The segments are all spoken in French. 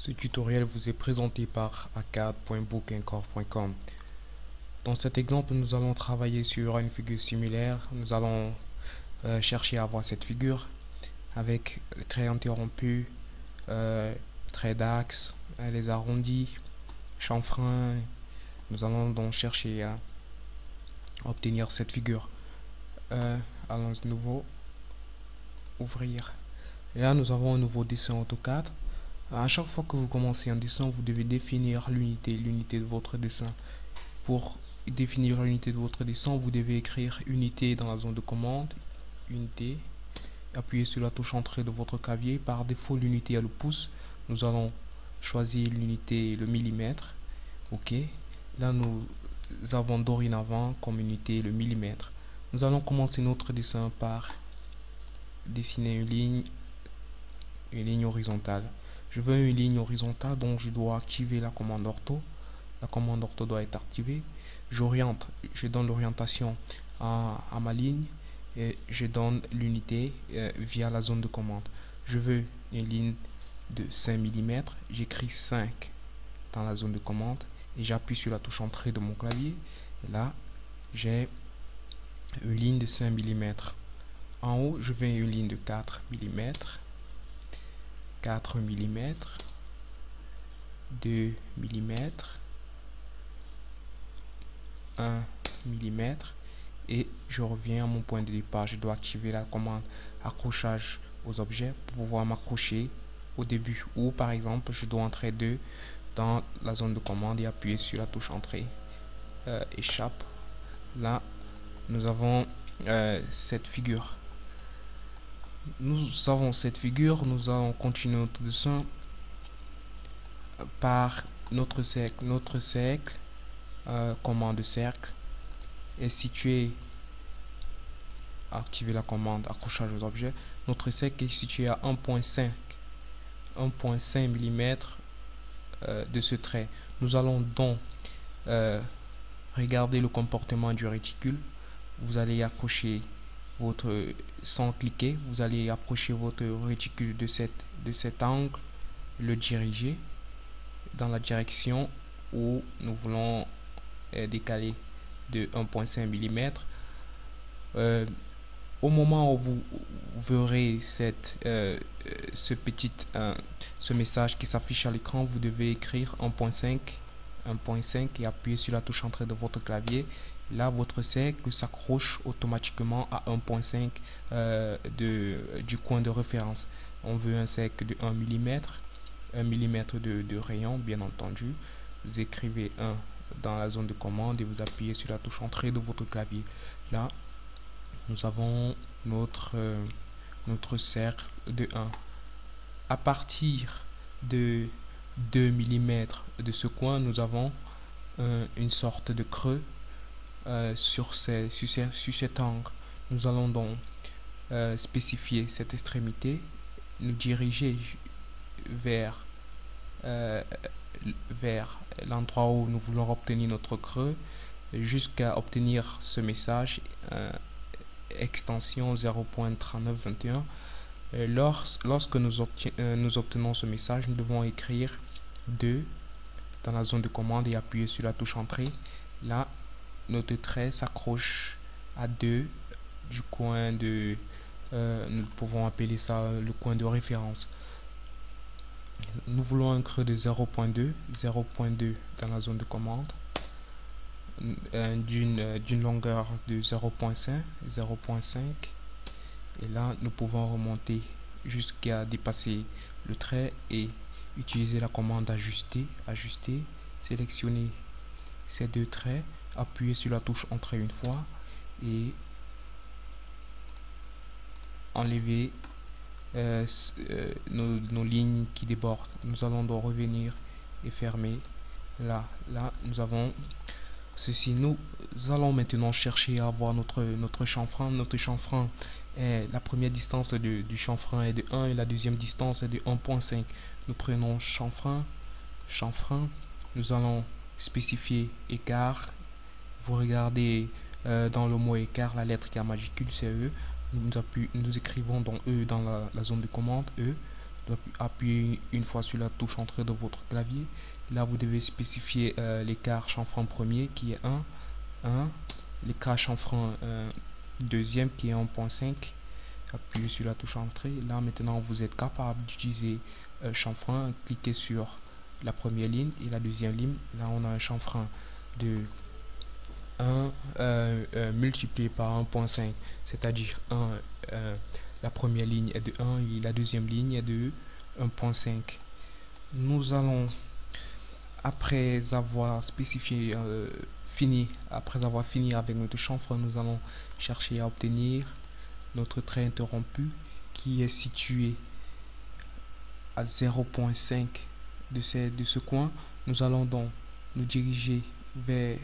Ce tutoriel vous est présenté par acad.bookencore.com. Dans cet exemple, nous allons travailler sur une figure similaire. Nous allons chercher à avoir cette figure avec les traits interrompus, traits d'axe, les arrondis, chanfrein. Nous allons donc chercher à obtenir cette figure. Allons de nouveau ouvrir. Et là, nous avons un nouveau dessin AutoCAD. À chaque fois que vous commencez un dessin, vous devez définir l'unité de votre dessin. Pour définir l'unité de votre dessin, vous devez écrire unité dans la zone de commande, unité, appuyez sur la touche entrée de votre clavier. Par défaut, l'unité est le pouce. Nous allons choisir l'unité le millimètre. Ok. Là, nous avons dorénavant comme unité le millimètre. Nous allons commencer notre dessin par dessiner une ligne horizontale. Je veux une ligne horizontale, donc je dois activer la commande ortho. La commande ortho doit être activée. J'oriente, je donne l'orientation à ma ligne et je donne l'unité via la zone de commande. Je veux une ligne de 5 mm. J'écris 5 dans la zone de commande et j'appuie sur la touche entrée de mon clavier. Et là, j'ai une ligne de 5 mm. En haut, je veux une ligne de 4 mm. 4 mm, 2 mm, 1 mm et je reviens à mon point de départ. Je dois activer la commande accrochage aux objets pour pouvoir m'accrocher au début, ou par exemple je dois entrer 2 dans la zone de commande et appuyer sur la touche entrée. Échappe. Là nous avons cette figure. Nous avons cette figure, nous allons continuer notre dessin par notre cercle. Notre cercle, commande cercle, est situé, activer la commande accrochage aux objets. Notre cercle est situé à 1.5 mm de ce trait. Nous allons donc regarder le comportement du réticule. Vous allez accrocher sans cliquer, vous allez approcher votre réticule de cet angle, le diriger dans la direction où nous voulons décaler de 1.5 mm. Au moment où vous verrez ce message qui s'affiche à l'écran, vous devez écrire 1.5 et appuyer sur la touche entrée de votre clavier. Là, votre cercle s'accroche automatiquement à 1.5 du coin de référence. On veut un cercle de 1 mm, 1 mm de rayon, bien entendu. Vous écrivez 1 dans la zone de commande et vous appuyez sur la touche entrée de votre clavier. Là, nous avons notre cercle de 1. À partir de 2 mm de ce coin, nous avons une sorte de creux sur cet angle. Nous allons donc spécifier cette extrémité, nous diriger vers l'endroit où nous voulons obtenir notre creux jusqu'à obtenir ce message extension 0.3921. Lorsque nous obtenons ce message, nous devons écrire 2 dans la zone de commande et appuyer sur la touche entrée. Là, notre trait s'accroche à 2 du coin de nous pouvons appeler ça le coin de référence. Nous voulons un creux de 0.2 dans la zone de commande, d'une longueur de 0.5 et là nous pouvons remonter jusqu'à dépasser le trait et utiliser la commande ajuster, sélectionner ces 2 traits, appuyer sur la touche entrée une fois et enlever nos lignes qui débordent. Nous allons donc revenir et fermer. Là nous avons ceci. Nous allons maintenant chercher à avoir notre chanfrein. Notre chanfrein est la première distance du chanfrein est de 1 et la deuxième distance est de 1.5. Nous prenons chanfrein, nous allons spécifier écart. Vous regardez dans le mot écart, la lettre qui est en majuscule, c'est E. Nous écrivons donc E dans la zone de commande, E. Appuyez une fois sur la touche entrée de votre clavier. Là, vous devez spécifier l'écart chanfrein premier qui est 1, l'écart chanfrein deuxième qui est 1.5. Appuyez sur la touche entrée. Là, maintenant, vous êtes capable d'utiliser chanfrein. Cliquez sur la première ligne et la deuxième ligne. Là, on a un chanfrein de 1 multiplié par 1.5, c'est-à-dire 1, la première ligne est de 1 et la deuxième ligne est de 1.5. Nous allons, après avoir spécifié, après avoir fini avec notre chanfrein, nous allons chercher à obtenir notre trait interrompu qui est situé à 0.5 de ce coin. Nous allons donc nous diriger vers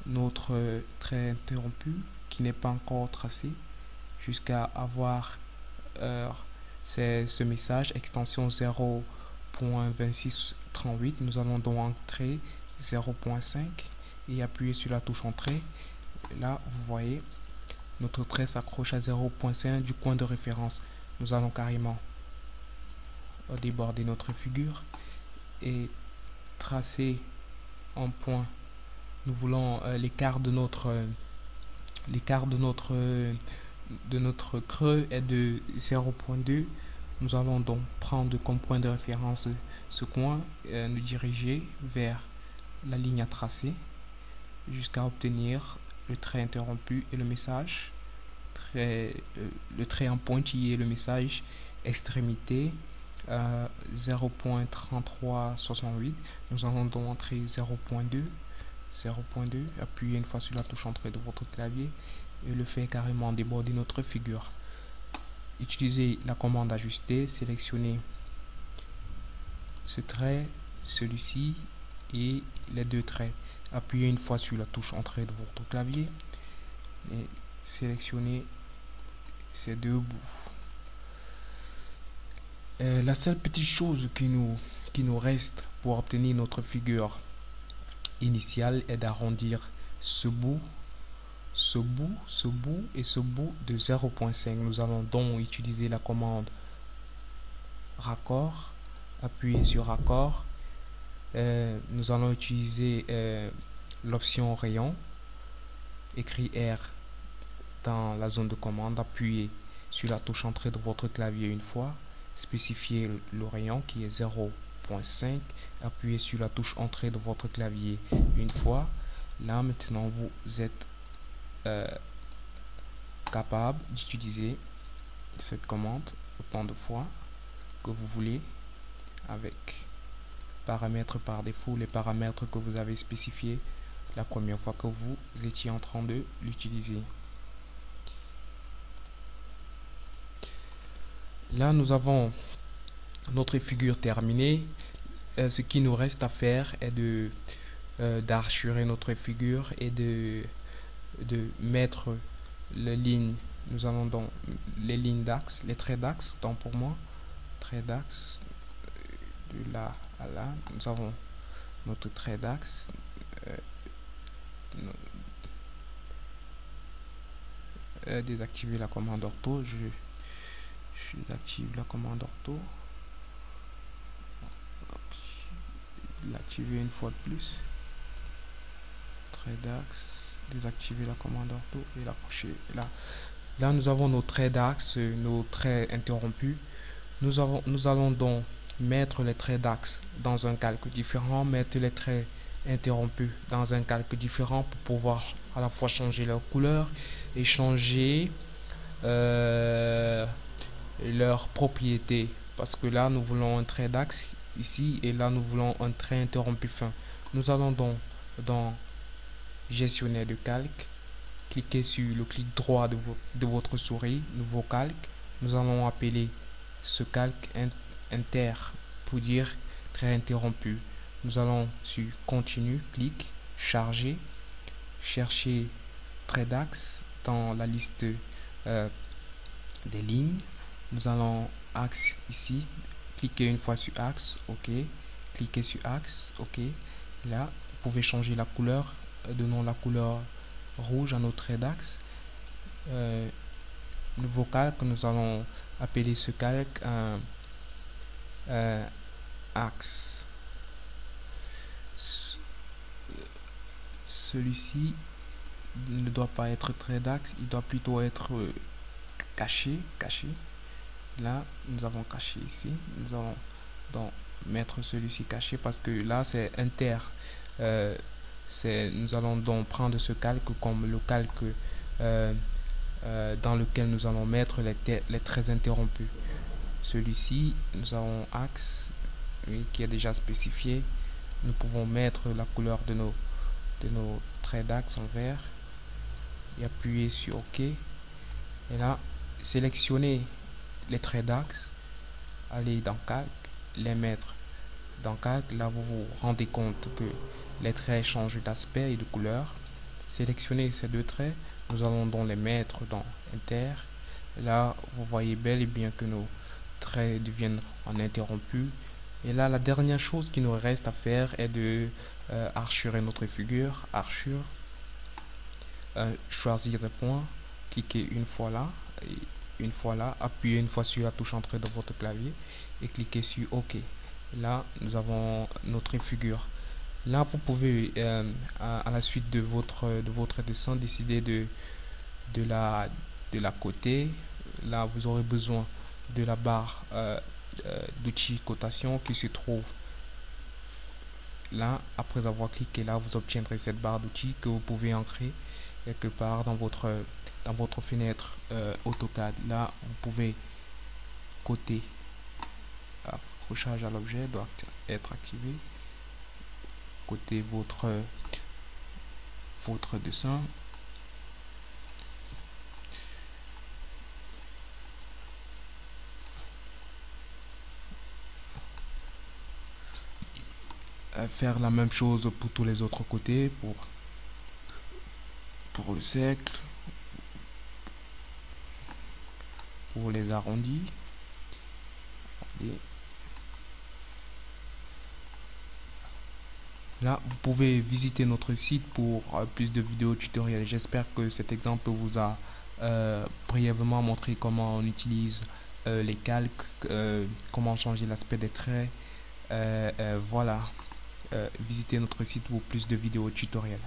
notre trait interrompu qui n'est pas encore tracé jusqu'à avoir ce message extension 0.2638. Nous allons donc entrer 0.5 et appuyer sur la touche entrée. Là, vous voyez, notre trait s'accroche à 0.5 du coin de référence. Nous allons carrément déborder notre figure et tracer un point. Nous voulons l'écart de notre creux est de 0.2. Nous allons donc prendre comme point de référence ce coin, nous diriger vers la ligne à tracer jusqu'à obtenir le trait interrompu et le message, le trait en pointillé et le message extrémité 0.3368. Nous allons donc entrer 0.2, appuyez une fois sur la touche entrée de votre clavier et le faire carrément déborder notre figure. Utilisez la commande ajuster, sélectionnez ce trait, celui-ci et les deux traits. Appuyez une fois sur la touche entrée de votre clavier et sélectionnez ces deux bouts. La seule petite chose qui nous reste pour obtenir notre figure initiale est d'arrondir ce bout et ce bout de 0.5. Nous allons donc utiliser la commande raccord. Appuyez sur raccord. Nous allons utiliser l'option rayon. Écrit R dans la zone de commande. Appuyez sur la touche entrée de votre clavier une fois. Spécifiez le rayon qui est 0.5. Appuyez sur la touche entrée de votre clavier une fois. Là maintenant vous êtes capable d'utiliser cette commande autant de fois que vous voulez avec paramètres par défaut, les paramètres que vous avez spécifiés la première fois que vous étiez en train de l'utiliser. Là nous avons notre figure terminée. Ce qui nous reste à faire est d'archurer notre figure et de mettre les lignes. Nous allons donc les lignes d'axe, les traits d'axe, tant pour moi, traits d'axe de là à là. Nous avons notre trait d'axe. Désactiver la commande ortho. Je désactive la commande ortho. L'activer une fois de plus. Trait d'axe. Désactiver la commande ortho et l'accrocher là. Là nous avons nos traits d'axe, nos traits interrompus. Nous allons donc mettre les traits d'axe dans un calque différent, mettre les traits interrompus dans un calque différent pour pouvoir à la fois changer leur couleur et changer leur propriété, parce que là nous voulons un trait d'axe ici et là nous voulons un trait interrompu fin. Nous allons donc dans gestionnaire de calque, cliquez sur le clic droit de votre souris, nouveau calque. Nous allons appeler ce calque inter pour dire trait interrompu. Nous allons sur continue, clic, charger, chercher trait d'axe dans la liste des lignes. Nous allons axe ici, cliquez une fois sur axe, ok, cliquez sur axe, ok. Là vous pouvez changer la couleur, donnons la couleur rouge à notre trait d'axe. Nouveau calque, nous allons appeler ce calque axe. Celui-ci ne doit pas être trait d'axe, il doit plutôt être caché. Là, nous avons caché ici. Nous allons donc mettre celui-ci caché parce que là, c'est inter. Nous allons donc prendre ce calque comme le calque dans lequel nous allons mettre les traits interrompus. Celui-ci, nous avons axe, oui, qui est déjà spécifié. Nous pouvons mettre la couleur de nos traits d'axe en vert et appuyer sur OK. Et là, sélectionner les traits d'axe, aller dans calque, les mettre dans calque. Là, vous vous rendez compte que les traits changent d'aspect et de couleur. Sélectionnez ces deux traits, nous allons donc les mettre dans inter. Là, vous voyez bel et bien que nos traits deviennent en interrompus. Et là, la dernière chose qui nous reste à faire est de archurer notre figure. Archure, choisir des points, cliquez une fois là, et une fois là, appuyez une fois sur la touche entrée de votre clavier et cliquez sur OK. Là, nous avons notre figure. Là, vous pouvez, à la suite de votre dessin, décider de la côté. Là, vous aurez besoin de la barre d'outils cotation qui se trouve là. Après avoir cliqué là, vous obtiendrez cette barre d'outils que vous pouvez ancrer quelque part dans votre fenêtre AutoCAD. Là, vous pouvez côté accrochage à l'objet doit être activé. Côté votre dessin. Faire la même chose pour tous les autres côtés, pour le cercle, pour les arrondis. Là, vous pouvez visiter notre site pour plus de vidéos tutoriels. J'espère que cet exemple vous a brièvement montré comment on utilise les calques, comment changer l'aspect des traits. Voilà, visitez notre site pour plus de vidéos tutoriels.